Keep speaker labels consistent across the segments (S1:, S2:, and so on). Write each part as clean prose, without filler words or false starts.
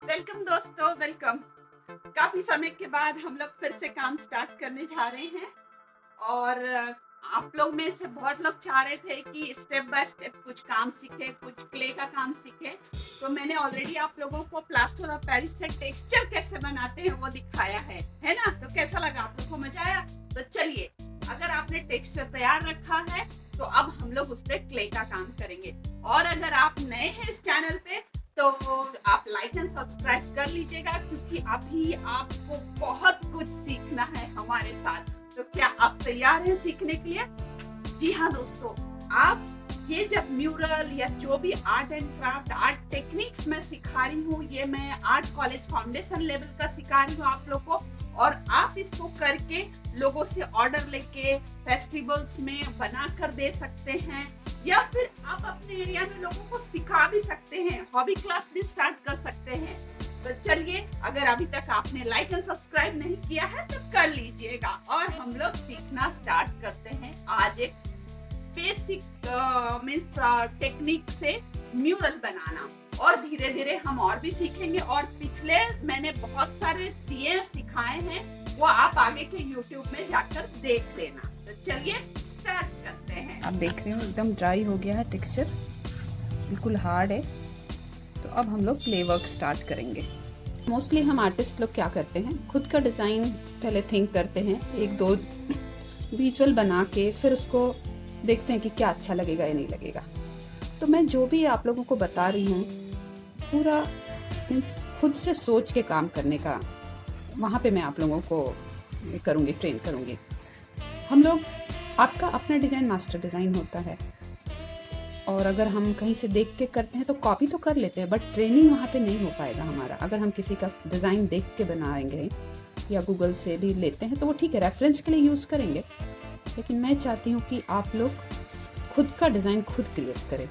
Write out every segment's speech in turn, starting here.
S1: Welcome दोस्तों, welcome. काफी समय के बाद हम लोग फिर से काम स्टार्ट करने जा रहे हैं और आप लोग में से बहुत लोग चाह रहे थे कि स्टेप बाय स्टेप कुछ काम सीखे, कुछ क्ले का काम सीखे। तो मैंने ऑलरेडी आप लोगों को प्लास्टर ऑफ पेरिस से टेक्सचर कैसे बनाते हैं वो दिखाया है ना? तो कैसा लगा? आप लोग को मजा आया? तो चलिए, अगर आपने टेक्सचर तैयार रखा है तो अब हम लोग उस पर क्ले का काम करेंगे। और अगर आप नए हैं इस चैनल पे तो आप लाइक एंड सब्सक्राइब कर लीजिएगा, क्योंकि अभी आपको बहुत कुछ सीखना है हमारे साथ। तो क्या आप तैयार हैं सीखने के लिए? जी हाँ दोस्तों, आप ये जब म्यूरल या जो भी art and craft art techniques मैं सिखा रही हूँ, ये मैं आर्ट कॉलेज फाउंडेशन लेवल का सिखा रही हूँ आप लोग को। और आप इसको करके लोगों से ऑर्डर लेके फेस्टिवल्स में बना कर दे सकते हैं, या फिर आप अपने एरिया में लोगों को सिखा भी सकते हैं, हॉबी क्लास भी स्टार्ट कर सकते हैं। तो चलिए, अगर अभी तक आपने लाइक एंड सब्सक्राइब नहीं किया है तो कर लीजिएगा और हम लोग सीखना स्टार्ट करते हैं। आज एक बेसिक मीन्स टेक्निक से म्यूरल बनाना, और धीरे धीरे हम और भी सीखेंगे। और पिछले मैंने बहुत सारे दिए सिखाए हैं, वो आप आगे के YouTube में जाकर देख लेना। तो चलिए स्टार्ट करते हैं।
S2: आप देख रहे हो एकदम ड्राई हो गया है, टेक्सचर बिल्कुल हार्ड है। तो अब हम लोग क्ले वर्क स्टार्ट करेंगे। मोस्टली हम आर्टिस्ट लोग क्या करते हैं, खुद का डिज़ाइन पहले थिंक करते हैं, एक दो विजुअल बना के फिर उसको देखते हैं कि क्या अच्छा लगेगा या नहीं लगेगा। तो मैं जो भी आप लोगों को बता रही हूँ, पूरा खुद से सोच के काम करने का, वहाँ पे मैं आप लोगों को करूँगी, ट्रेन करूँगी। हम लोग, आपका अपना डिज़ाइन मास्टर डिज़ाइन होता है, और अगर हम कहीं से देख के करते हैं तो कॉपी तो कर लेते हैं, बट ट्रेनिंग वहाँ पे नहीं हो पाएगा हमारा। अगर हम किसी का डिज़ाइन देख के बनाएंगे या गूगल से भी लेते हैं तो वो ठीक है, रेफरेंस के लिए यूज़ करेंगे। लेकिन मैं चाहती हूँ कि आप लोग खुद का डिज़ाइन खुद क्रिएट करें।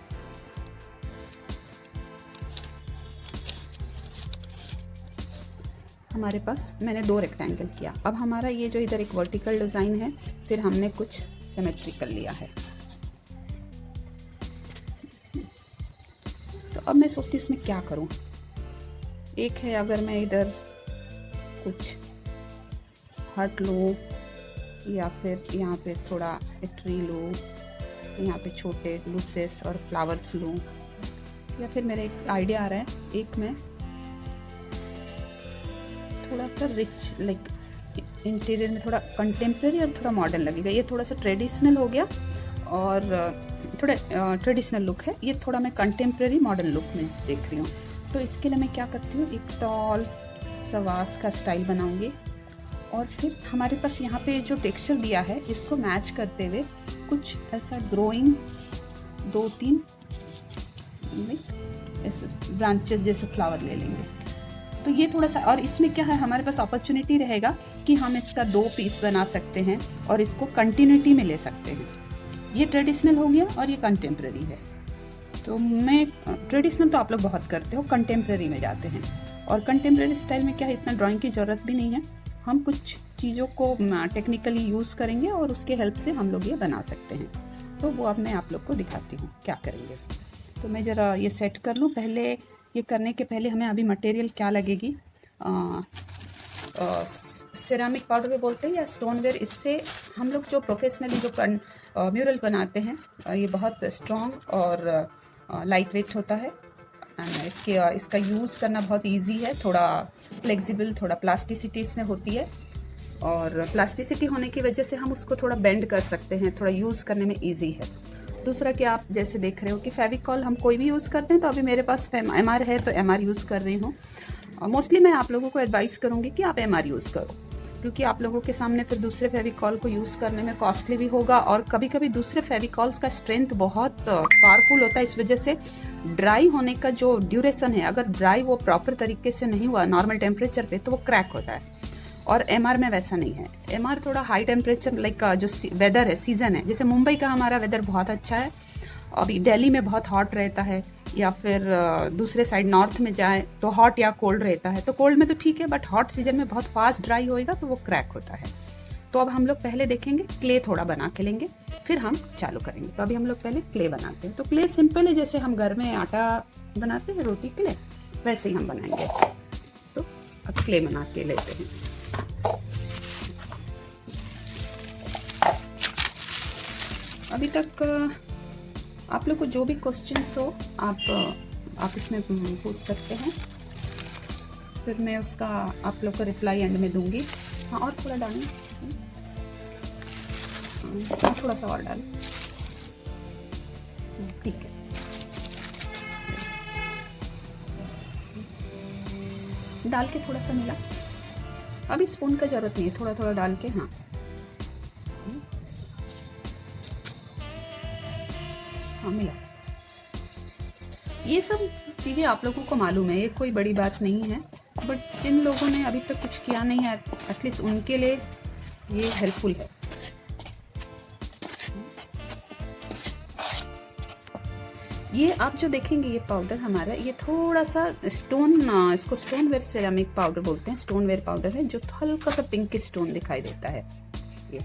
S2: हमारे पास मैंने 2 रेक्टेंगल किया। अब हमारा ये जो इधर एक वर्टिकल डिज़ाइन है, फिर हमने कुछ सिमेट्रिकल लिया है। तो अब मैं सोचती हूँ इसमें क्या करूँ। एक है, अगर मैं इधर कुछ हार्ट लूँ, या फिर यहाँ पे थोड़ा ट्री लूँ, यहाँ पे छोटे लूसेस और फ्लावर्स लूँ, या फिर मेरा एक आइडिया आ रहा है, एक में थोड़ा सा रिच लाइक इंटीरियर में थोड़ा कंटेम्प्रेरी और थोड़ा मॉडर्न लगेगा। ये थोड़ा सा ट्रेडिशनल हो गया और थोड़ा ट्रेडिशनल लुक है, ये थोड़ा मैं कंटेम्प्रेरी मॉडर्न लुक में देख रही हूँ। तो इसके लिए मैं क्या करती हूँ, एक टॉल सा वास का स्टाइल बनाऊंगी, और फिर हमारे पास यहाँ पे जो टेक्सचर दिया है इसको मैच करते हुए कुछ ऐसा ग्रोइंग 2-3 ऐसे ब्रांचेस जैसे फ्लावर ले लेंगे। तो ये थोड़ा सा, और इसमें क्या है, हमारे पास अपॉर्चुनिटी रहेगा कि हम इसका 2 पीस बना सकते हैं और इसको कंटिन्यूटी में ले सकते हैं। ये ट्रेडिशनल हो गया और ये कंटेम्प्रेरी है। तो मैं ट्रेडिशनल तो आप लोग बहुत करते हो, कंटेम्प्रेरी में जाते हैं। और कंटेम्प्रेरी स्टाइल में क्या है, इतना ड्राइंग की ज़रूरत भी नहीं है, हम कुछ चीज़ों को टेक्निकली यूज़ करेंगे और उसके हेल्प से हम लोग ये बना सकते हैं। तो वो अब मैं आप लोग को दिखाती हूँ क्या करेंगे। तो मैं ज़रा ये सेट कर लूँ। पहले ये करने के पहले हमें अभी मटेरियल क्या लगेगी, सिरामिक पाउडर भी बोलते हैं या स्टोनवेयर। इससे हम लोग जो प्रोफेशनली जो म्यूरल बनाते हैं, ये बहुत स्ट्रॉन्ग और लाइट वेट होता है। इसका यूज़ करना बहुत इजी है, थोड़ा फ्लेक्सिबल, थोड़ा प्लास्टिसिटी इसमें होती है, और प्लास्टिसिटी होने की वजह से हम उसको थोड़ा बेंड कर सकते हैं, थोड़ा यूज़ करने में इजी है। दूसरा कि आप जैसे देख रहे हो कि फेविकॉल हम कोई भी यूज़ करते हैं, तो अभी मेरे पास MR है तो MR यूज़ कर रही हूँ। मोस्टली मैं आप लोगों को एडवाइस करूँगी कि आप MR यूज़ करो, क्योंकि आप लोगों के सामने फिर दूसरे फेविकॉल को यूज़ करने में कॉस्टली भी होगा, और कभी कभी दूसरे फेविकॉल्स का स्ट्रेंथ बहुत पावरफुल होता है। इस वजह से ड्राई होने का जो ड्यूरेशन है, अगर ड्राई वो प्रॉपर तरीके से नहीं हुआ नॉर्मल टेम्परेचर पे, तो वो क्रैक होता है। और MR में वैसा नहीं है। MR थोड़ा हाई टेम्परेचर लाइक जो वेदर है, सीजन है, जैसे मुंबई का हमारा वेदर बहुत अच्छा है, अभी दिल्ली में बहुत हॉट रहता है, या फिर दूसरे साइड नॉर्थ में जाए तो हॉट या कोल्ड रहता है। तो कोल्ड में तो ठीक है, बट हॉट सीजन में बहुत फास्ट ड्राई होएगा तो वो क्रैक होता है। तो अब हम लोग पहले देखेंगे, क्ले थोड़ा बना के लेंगे, फिर हम चालू करेंगे। तो अभी हम लोग पहले क्ले बनाते हैं। तो क्ले सिंपल है, जैसे हम घर में आटा बनाते हैं रोटी के लिए, वैसे ही हम बनाएंगे। क्ले बना के लेते हैं। अभी तक आप लोग को जो भी क्वेश्चंस हो आप इसमें पूछ सकते हैं, फिर मैं उसका आप लोग को रिप्लाई एंड में दूंगी। हाँ, और थोड़ा डालें, थोड़ा सा और डालें, ठीक है। डाल के थोड़ा सा मिला, अभी स्पून का जरूरत नहीं है, थोड़ा थोड़ा डाल के। हाँ हाँ, मिला। ये सब चीज़ें आप लोगों को मालूम है, ये कोई बड़ी बात नहीं है, बट जिन लोगों ने अभी तक कुछ किया नहीं है एटलीस्ट उनके लिए ये हेल्पफुल है। ये आप जो देखेंगे ये पाउडर हमारा, ये थोड़ा सा इसको स्टोनवेयर सेरामिक पाउडर बोलते हैं। स्टोनवेयर पाउडर है जो हल्का सा पिंक स्टोन दिखाई देता है। ये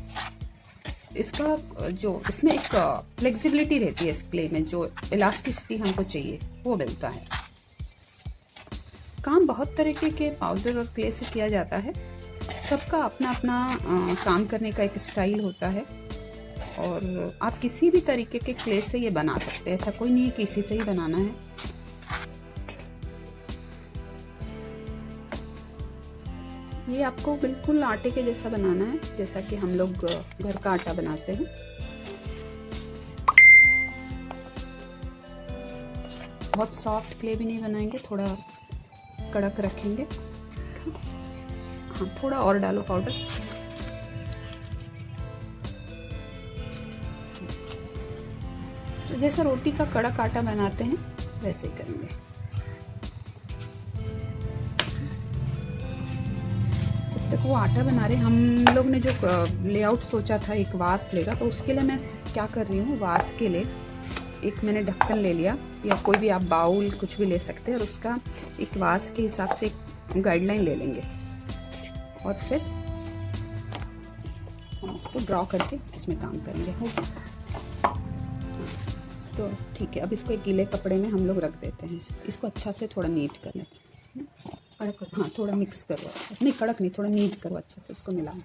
S2: इसका जो इसमें एक फ्लेक्सिबिलिटी रहती है इस क्ले में, जो इलास्टिसिटी हमको चाहिए वो मिलता है। काम बहुत तरीके के पाउडर और क्ले से किया जाता है, सबका अपना अपना काम करने का एक स्टाइल होता है, और आप किसी भी तरीके के क्ले से ये बना सकते हैं, ऐसा कोई नहीं है कि इसी से ही बनाना है। ये आपको बिल्कुल आटे के जैसा बनाना है, जैसा कि हम लोग घर का आटा बनाते हैं। बहुत सॉफ्ट क्ले भी नहीं बनाएंगे, थोड़ा कड़क रखेंगे। हाँ, थोड़ा और डालो पाउडर। तो जैसा रोटी का कड़क आटा बनाते हैं वैसे ही करेंगे। जब तक वो आटा बना रहे, हम लोग ने जो लेआउट सोचा था एक वास लेगा, तो उसके लिए मैं क्या कर रही हूँ, वास के लिए एक मैंने ढक्कन ले लिया, या कोई भी आप बाउल कुछ भी ले सकते हैं, और उसका एक वास के हिसाब से एक गाइडलाइन ले लेंगे, और फिर हम उसको ड्रॉ करके इसमें काम करेंगे। हो गया? तो ठीक है, अब इसको एक गीले कपड़े में हम लोग रख देते हैं। इसको अच्छा से थोड़ा नीट कर लेते हैं, कड़क, हाँ थोड़ा मिक्स करो, नहीं कड़क नहीं, थोड़ा नीट करो, अच्छे से उसको मिलाओ।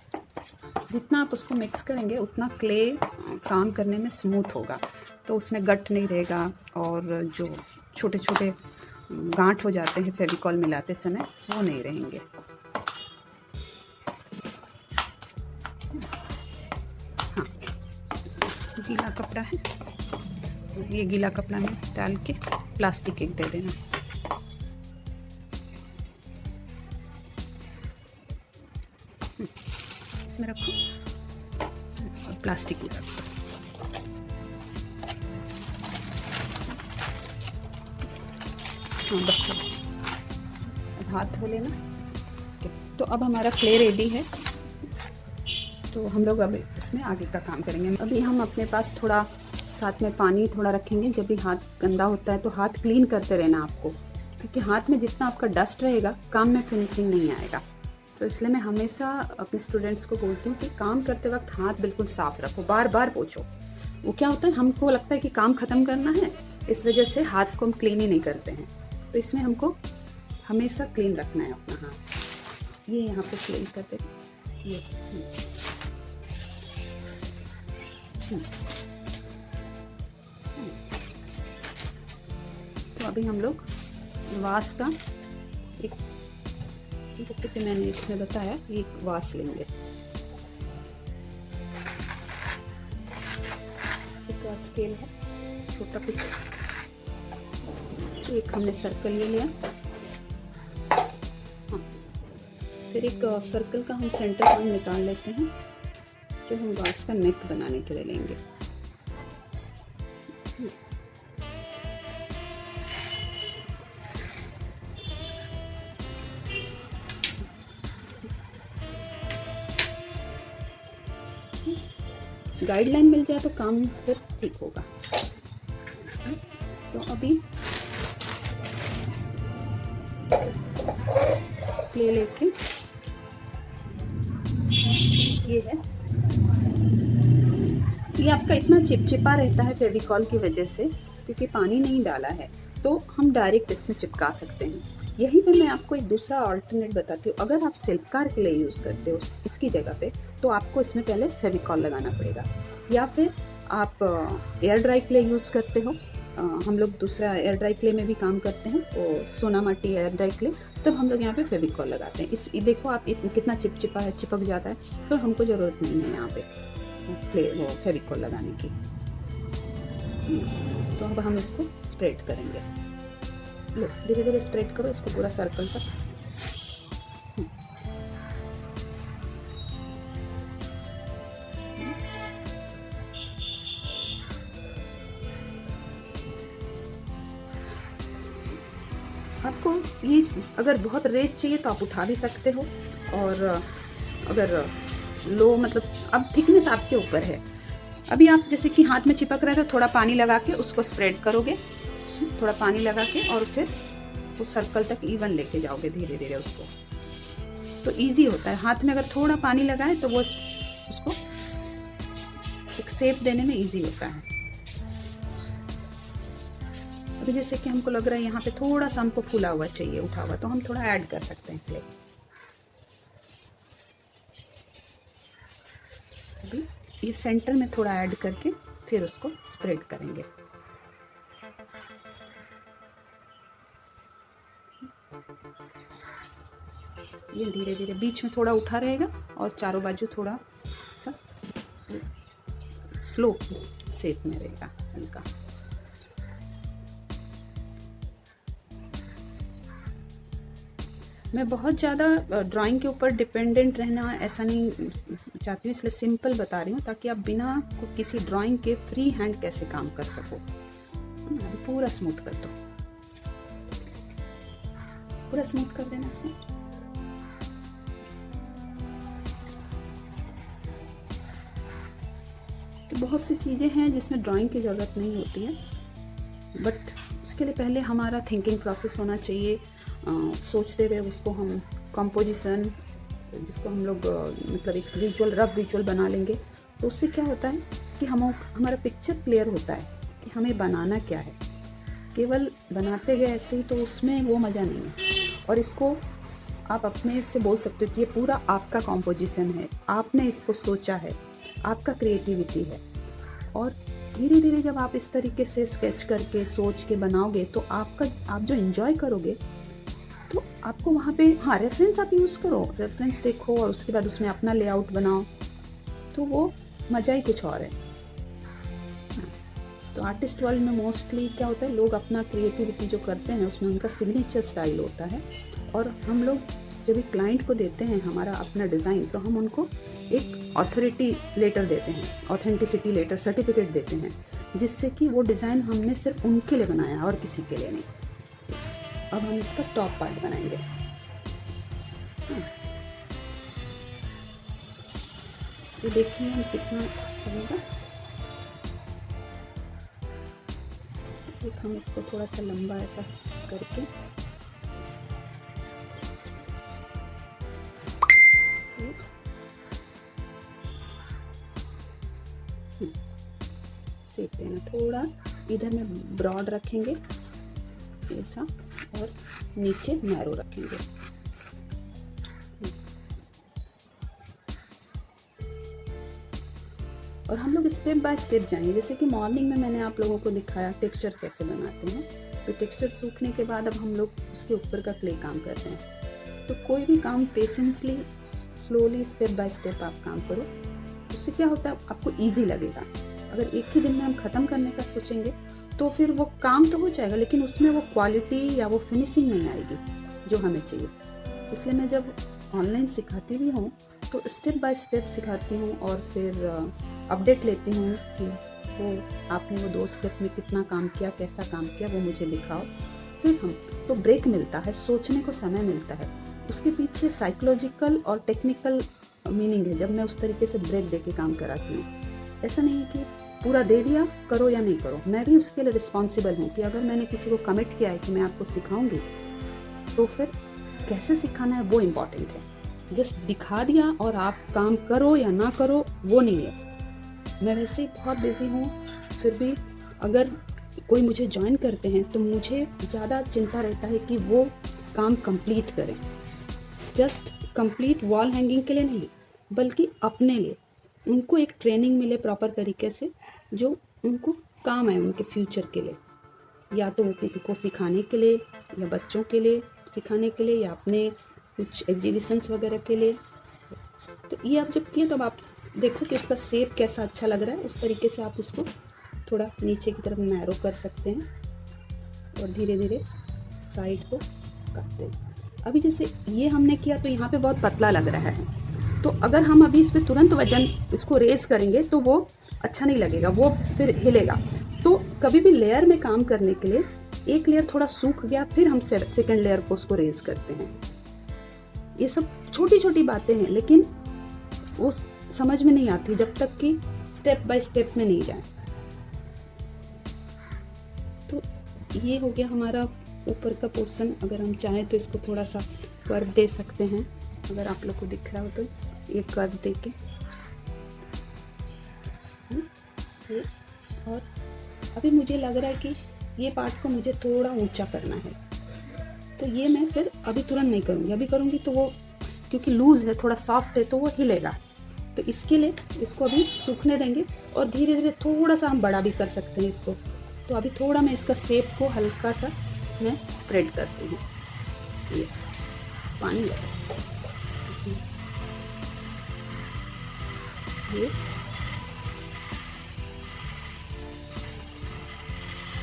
S2: जितना आप उसको मिक्स करेंगे उतना क्ले काम करने में स्मूथ होगा, तो उसमें गट नहीं रहेगा, और जो छोटे छोटे गांठ हो जाते हैं फेविकॉल मिलाते समय वो नहीं रहेंगे। हाँ, गीला कपड़ा है, ये गीला कपड़ा में डाल के प्लास्टिक एक दे देना। इसमें रखो और प्लास्टिक में रखो। हाँ बस, अब हाथ धो लेना। तो अब हमारा क्ले रेडी है, तो हम लोग अब इसमें आगे का काम करेंगे। अभी हम अपने पास थोड़ा साथ में पानी थोड़ा रखेंगे। जब भी हाथ गंदा होता है तो हाथ क्लीन करते रहना आपको, क्योंकि हाथ में जितना आपका डस्ट रहेगा काम में फिनिशिंग नहीं आएगा। तो इसलिए मैं हमेशा अपने स्टूडेंट्स को बोलती हूँ कि काम करते वक्त हाथ बिल्कुल साफ रखो, बार बार पोंछो। वो क्या होता है, हमको लगता है कि काम खत्म करना है, इस वजह से हाथ को हम क्लीन ही नहीं करते हैं। तो इसमें हमको हमेशा क्लीन रखना है अपना हाथ। ये यहाँ पे क्लीन करते हैं, ये तो अभी हम लोग वास का एक, जैसे कि मैंने इसमें बताया, एक वास लेंगे। एक स्केल है छोटा कुछ, एक हमने सर्कल ले लिया। हाँ, फिर एक सर्कल का हम सेंटर पॉइंट निकाल लेते हैं, जो हम वास का नेक बनाने के लिए लेंगे। गाइडलाइन मिल जाए तो काम फिर ठीक होगा। तो अभी क्ले लेके, ये है, ये आपका इतना चिपचिपा रहता है फेविकॉल की वजह से, क्योंकि पानी नहीं डाला है, तो हम डायरेक्ट इसमें चिपका सकते हैं। यहीं पे मैं आपको एक दूसरा अल्टरनेट बताती हूँ। अगर आप सिल्क कार क्ले यूज़ करते हो इसकी जगह पे, तो आपको इसमें पहले फेविकॉल लगाना पड़ेगा, या फिर आप एयर ड्राई क्ले यूज़ करते हो। हम लोग दूसरा एयर ड्राई क्ले में भी काम करते हैं, वो सोना माटी एयर ड्राई क्ले, तब हम लोग यहाँ पे फेविकॉल लगाते हैं। इस देखो आप कितना चिपचिपा है, चिपक जाता है, तो हमको ज़रूरत नहीं है यहाँ पे क्ले वो फेविकॉल लगाने की। तो अब हम इसको स्प्रेड करेंगे। लो धीरे धीरे स्प्रेड करो इसको पूरा सर्कल तक। आपको ये अगर बहुत रेत चाहिए तो आप उठा भी सकते हो, और अगर लो मतलब अब थिकनेस आपके ऊपर है। अभी आप जैसे कि हाथ में चिपक रहा है तो थोड़ा पानी लगा के उसको स्प्रेड करोगे, थोड़ा पानी लगा के, और फिर उस सर्कल तक इवन लेके जाओगे धीरे धीरे उसको, तो इजी होता है। हाथ में अगर थोड़ा पानी लगाए तो वो उसको एक शेप देने में इजी होता है। अभी जैसे कि हमको लग रहा है यहाँ पे थोड़ा सा हमको फूला हुआ चाहिए, उठा हुआ, तो हम थोड़ा ऐड कर सकते हैं क्ले। अभी ये सेंटर में थोड़ा ऐड करके फिर उसको स्प्रेड करेंगे। ये धीरे धीरे बीच में थोड़ा उठा रहेगा और चारों बाजू थोड़ा सा स्लो शेप में रहेगा हल्का। मैं बहुत ज़्यादा ड्राइंग के ऊपर डिपेंडेंट रहना ऐसा नहीं चाहती हूँ, इसलिए सिंपल बता रही हूँ ताकि आप बिना किसी ड्राइंग के फ्री हैंड कैसे काम कर सको। पूरा स्मूथ कर दो, पूरा स्मूथ कर देना इसमें। तो बहुत सी चीज़ें हैं जिसमें ड्राइंग की ज़रूरत नहीं होती है, बट उसके लिए पहले हमारा थिंकिंग प्रोसेस होना चाहिए। सोचते हुए उसको हम कंपोजिशन, जिसको हम लोग मतलब एक विजुअल रफ विजुअल बना लेंगे, तो उससे क्या होता है कि हमारा पिक्चर क्लियर होता है कि हमें बनाना क्या है। केवल बनाते गए ऐसे ही तो उसमें वो मज़ा नहीं है। और इसको आप अपने से बोल सकते हो कि ये पूरा आपका कंपोजिशन है, आपने इसको सोचा है, आपका क्रिएटिविटी है। और धीरे धीरे जब आप इस तरीके से स्केच करके सोच के बनाओगे तो आप जो एंजॉय करोगे, तो आपको वहाँ पे रेफरेंस आप यूज़ करो, रेफरेंस देखो और उसके बाद उसमें अपना लेआउट बनाओ, तो वो मज़ा ही कुछ और है। तो आर्टिस्ट वर्ल्ड में मोस्टली क्या होता है, लोग अपना क्रिएटिविटी जो करते हैं उसमें उनका सिग्नेचर स्टाइल होता है, और हम लोग जब भी क्लाइंट को देते हैं हमारा अपना डिज़ाइन, तो हम उनको एक ऑथोरिटी लेटर देते हैं, ऑथेंटिसिटी लेटर सर्टिफिकेट देते हैं, जिससे कि वो डिज़ाइन हमने सिर्फ उनके लिए बनाया और किसी के लिए नहीं। अब हम इसका टॉप पार्ट बनाएंगे। ये देखिए हम कितना बनेगा। हम इसको थोड़ा सा लंबा ऐसा करके शेप देना, थोड़ा इधर में ब्रॉड रखेंगे ऐसा, और नीचे नैरो रखेंगे। और हम लोग स्टेप बाय स्टेप जाएंगे। जैसे कि मॉर्निंग में मैंने आप लोगों को दिखाया टेक्सचर कैसे बनाते हैं, तो टेक्सचर सूखने के बाद अब हम लोग उसके ऊपर का क्ले काम करते हैं। तो कोई भी काम patiently slowly step by step आप काम करो, उससे क्या होता है आपको ईजी लगेगा। अगर एक ही दिन में हम ख़त्म करने का सोचेंगे तो फिर वो काम तो हो जाएगा, लेकिन उसमें वो क्वालिटी या वो फिनिशिंग नहीं आएगी जो हमें चाहिए। इसलिए मैं जब ऑनलाइन सिखाती भी हूँ तो स्टेप बाय स्टेप सिखाती हूँ, और फिर अपडेट लेती हूँ कि वो आपने वो 2 स्टेप में कितना काम किया, कैसा काम किया, वो मुझे दिखाओ। फिर हम तो ब्रेक मिलता है, सोचने को समय मिलता है। उसके पीछे साइकोलॉजिकल और टेक्निकल मीनिंग है जब मैं उस तरीके से ब्रेक दे के काम कराती हूँ। ऐसा नहीं है कि पूरा दे दिया करो या नहीं करो, मैं भी उसके लिए रिस्पॉन्सिबल हूँ कि अगर मैंने किसी को कमिट किया है कि मैं आपको सिखाऊंगी, तो फिर कैसे सिखाना है वो इम्पॉर्टेंट है। जस्ट दिखा दिया और आप काम करो या ना करो वो नहीं है। मैं वैसे ही बहुत बिजी हूँ, फिर भी अगर कोई मुझे ज्वाइन करते हैं तो मुझे ज़्यादा चिंता रहता है कि वो काम कंप्लीट करें। जस्ट कंप्लीट वॉल हैंगिंग के लिए नहीं, बल्कि अपने लिए उनको एक ट्रेनिंग मिले प्रॉपर तरीके से, जो उनको काम आए उनके फ्यूचर के लिए, या तो वो किसी को सिखाने के लिए, या बच्चों के लिए सिखाने के लिए, या अपने कुछ एग्जीबिशंस वगैरह के लिए। तो ये आप जब किए तब आप देखो कि उसका शेप कैसा अच्छा लग रहा है। उस तरीके से आप उसको थोड़ा नीचे की तरफ नैरो कर सकते हैं और धीरे धीरे साइड को काटते हैं। अभी जैसे ये हमने किया तो यहाँ पे बहुत पतला लग रहा है, तो अगर हम अभी इस पर तुरंत वजन इसको रेज करेंगे तो वो अच्छा नहीं लगेगा, वो फिर हिलेगा। तो कभी भी लेयर में काम करने के लिए एक लेयर थोड़ा सूख गया, फिर हम सेकंड लेयर को उसको रेज करते हैं। ये सब छोटी छोटी बातें हैं, लेकिन वो समझ में नहीं आती जब तक कि स्टेप बाय स्टेप में नहीं जाए। तो ये हो गया हमारा ऊपर का पोर्शन। अगर हम चाहें तो इसको थोड़ा सा कर्व दे सकते हैं, अगर आप लोग को दिख रहा हो तो ये कर्व दे के ये। और अभी मुझे लग रहा है कि ये पार्ट को मुझे थोड़ा ऊंचा करना है, तो ये मैं फिर अभी तुरंत नहीं करूँगी। अभी करूँगी तो वो क्योंकि लूज है, थोड़ा सॉफ्ट है, तो वो हिलेगा। तो इसके लिए इसको अभी सूखने देंगे और धीरे धीरे थोड़ा सा हम बड़ा भी कर सकते हैं इसको। तो अभी थोड़ा मैं इसका शेप को हल्का सा मैं स्प्रेड करती हूँ। ये पानी लगा ये,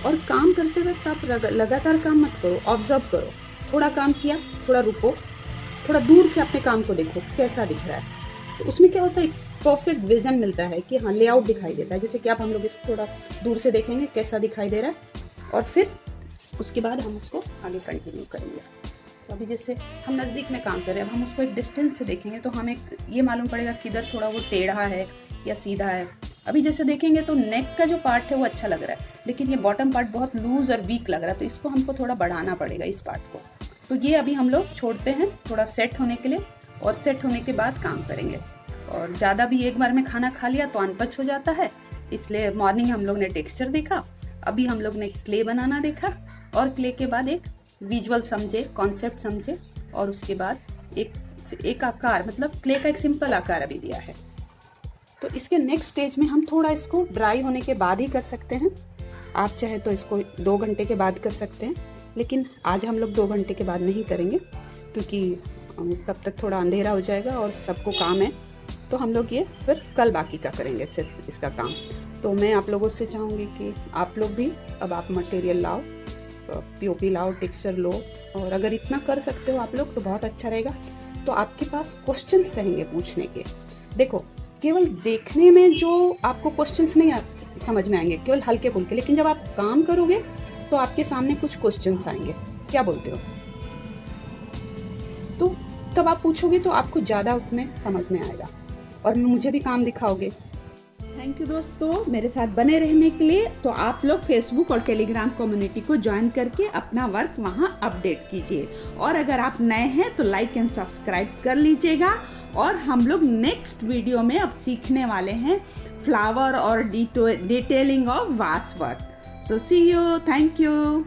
S2: और काम करते वक्त आप लगातार काम मत करो, ऑब्जर्व करो। थोड़ा काम किया, थोड़ा रुको, थोड़ा दूर से अपने काम को देखो कैसा दिख रहा है। तो उसमें क्या होता है, एक परफेक्ट विजन मिलता है कि हाँ लेआउट दिखाई देता है। जैसे कि आप हम लोग इसको थोड़ा दूर से देखेंगे कैसा दिखाई दे रहा है, और फिर उसके बाद हम उसको आगे कंटिन्यू करेंगे। तो अभी जैसे हम नज़दीक में काम कर रहे हैं, अब हम उसको एक डिस्टेंस से देखेंगे तो हमें ये मालूम पड़ेगा किधर थोड़ा वो टेढ़ा है या सीधा है। अभी जैसे देखेंगे तो नेक का जो पार्ट है वो अच्छा लग रहा है, लेकिन ये बॉटम पार्ट बहुत लूज और वीक लग रहा है, तो इसको हमको थोड़ा बढ़ाना पड़ेगा इस पार्ट को। तो ये अभी हम लोग छोड़ते हैं थोड़ा सेट होने के लिए, और सेट होने के बाद काम करेंगे। और ज़्यादा भी एक बार में खाना खा लिया तो अनपच हो जाता है, इसलिए मॉर्निंग हम लोग ने टेक्सचर देखा, अभी हम लोग ने क्ले बनाना देखा, और क्ले के बाद एक विजुअल समझे, कॉन्सेप्ट समझे, और उसके बाद एक आकार, मतलब क्ले का एक सिंपल आकार अभी दिया है। तो इसके नेक्स्ट स्टेज में हम थोड़ा इसको ड्राई होने के बाद ही कर सकते हैं। आप चाहे तो इसको 2 घंटे के बाद कर सकते हैं, लेकिन आज हम लोग 2 घंटे के बाद नहीं करेंगे, क्योंकि तब तक थोड़ा अंधेरा हो जाएगा और सबको काम है। तो हम लोग ये फिर कल बाकी का करेंगे इसका काम। तो मैं आप लोगों से चाहूँगी कि आप लोग भी अब आप मटेरियल लाओ, पीओपी लाओ, टेक्सचर लो, और अगर इतना कर सकते हो आप लोग तो बहुत अच्छा रहेगा। तो आपके पास क्वेश्चंस रहेंगे पूछने के। देखो, केवल देखने में जो आपको क्वेश्चंस नहीं समझ में आएंगे, केवल हल्के फुल्के, लेकिन जब आप काम करोगे तो आपके सामने कुछ क्वेश्चंस आएंगे। क्या बोलते हो? तो तब आप पूछोगे तो आपको ज़्यादा उसमें समझ में आएगा, और मुझे भी काम दिखाओगे।
S1: थैंक यू दोस्तों, मेरे साथ बने रहने के लिए। तो आप लोग फेसबुक और टेलीग्राम कम्युनिटी को ज्वाइन करके अपना वर्क वहां अपडेट कीजिए, और अगर आप नए हैं तो लाइक एंड सब्सक्राइब कर लीजिएगा। और हम लोग नेक्स्ट वीडियो में अब सीखने वाले हैं फ्लावर और detailing of vase work. So see you, thank you.